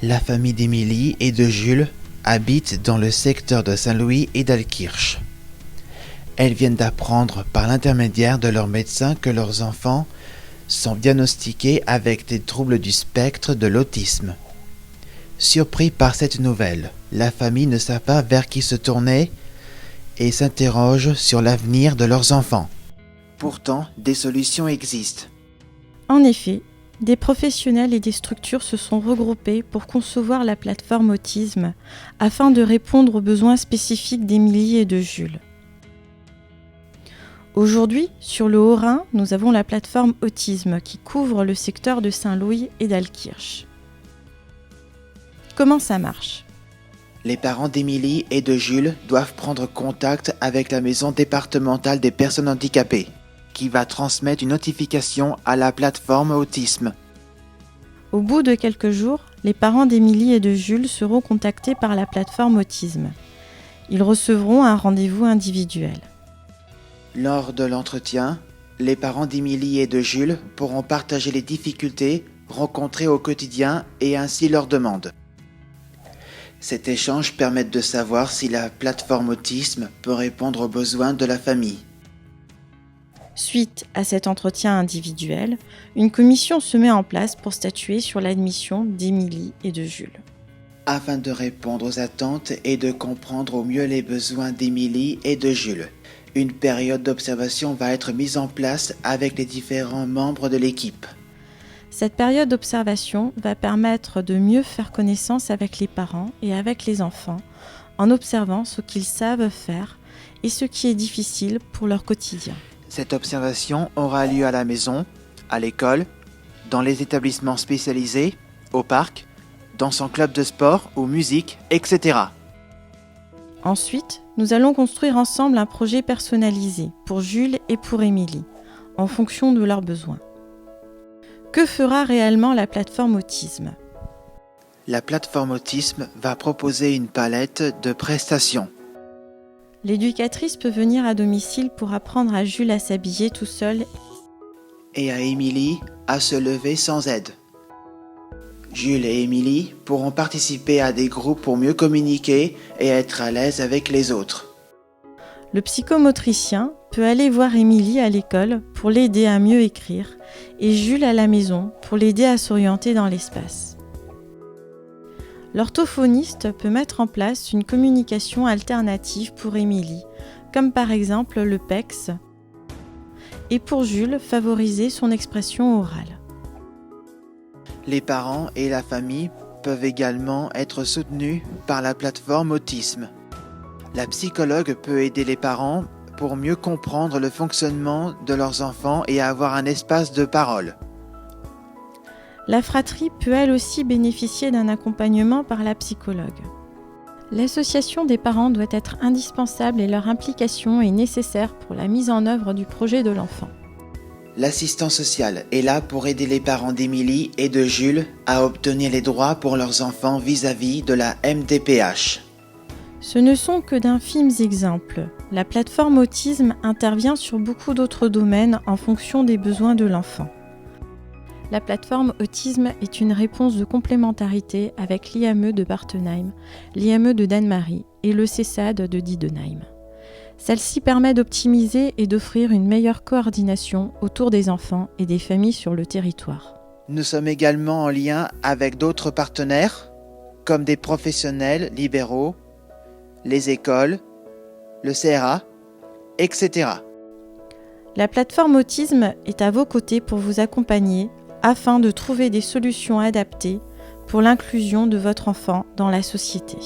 La famille d'Émilie et de Jules habite dans le secteur de Saint-Louis et d'Altkirch. Elles viennent d'apprendre par l'intermédiaire de leur médecin que leurs enfants sont diagnostiqués avec des troubles du spectre de l'autisme. Surpris par cette nouvelle, la famille ne sait pas vers qui se tourner et s'interroge sur l'avenir de leurs enfants. Pourtant, des solutions existent. En effet, des professionnels et des structures se sont regroupés pour concevoir la plateforme Autisme afin de répondre aux besoins spécifiques d'Émilie et de Jules. Aujourd'hui, sur le Haut-Rhin, nous avons la plateforme Autisme qui couvre le secteur de Saint-Louis et d'Altkirch. Comment ça marche ? Les parents d'Émilie et de Jules doivent prendre contact avec la maison départementale des personnes handicapées, qui va transmettre une notification à la plateforme Autisme. Au bout de quelques jours, les parents d'Émilie et de Jules seront contactés par la plateforme Autisme. Ils recevront un rendez-vous individuel. Lors de l'entretien, les parents d'Émilie et de Jules pourront partager les difficultés rencontrées au quotidien et ainsi leurs demandes. Cet échange permet de savoir si la plateforme Autisme peut répondre aux besoins de la famille. Suite à cet entretien individuel, une commission se met en place pour statuer sur l'admission d'Émilie et de Jules. Afin de répondre aux attentes et de comprendre au mieux les besoins d'Émilie et de Jules, une période d'observation va être mise en place avec les différents membres de l'équipe. Cette période d'observation va permettre de mieux faire connaissance avec les parents et avec les enfants en observant ce qu'ils savent faire et ce qui est difficile pour leur quotidien. Cette observation aura lieu à la maison, à l'école, dans les établissements spécialisés, au parc, dans son club de sport ou musique, etc. Ensuite, nous allons construire ensemble un projet personnalisé pour Jules et pour Émilie, en fonction de leurs besoins. Que fera réellement la plateforme Autisme ? La plateforme Autisme va proposer une palette de prestations. L'éducatrice peut venir à domicile pour apprendre à Jules à s'habiller tout seul et à Émilie à se lever sans aide. Jules et Émilie pourront participer à des groupes pour mieux communiquer et être à l'aise avec les autres. Le psychomotricien peut aller voir Émilie à l'école pour l'aider à mieux écrire et Jules à la maison pour l'aider à s'orienter dans l'espace. L'orthophoniste peut mettre en place une communication alternative pour Émilie, comme par exemple le PEX, et pour Jules, favoriser son expression orale. Les parents et la famille peuvent également être soutenus par la plateforme Autisme. La psychologue peut aider les parents pour mieux comprendre le fonctionnement de leurs enfants et avoir un espace de parole. La fratrie peut elle aussi bénéficier d'un accompagnement par la psychologue. L'association des parents doit être indispensable et leur implication est nécessaire pour la mise en œuvre du projet de l'enfant. L'assistant social est là pour aider les parents d'Émilie et de Jules à obtenir les droits pour leurs enfants vis-à-vis de la MDPH. Ce ne sont que d'infimes exemples. La plateforme Autisme intervient sur beaucoup d'autres domaines en fonction des besoins de l'enfant. La plateforme Autisme est une réponse de complémentarité avec l'IME de Bartenheim, l'IME de Danemarie et le CESAD de Diedenheim. Celle-ci permet d'optimiser et d'offrir une meilleure coordination autour des enfants et des familles sur le territoire. Nous sommes également en lien avec d'autres partenaires, comme des professionnels libéraux, les écoles, le CRA, etc. La plateforme Autisme est à vos côtés pour vous accompagner afin de trouver des solutions adaptées pour l'inclusion de votre enfant dans la société.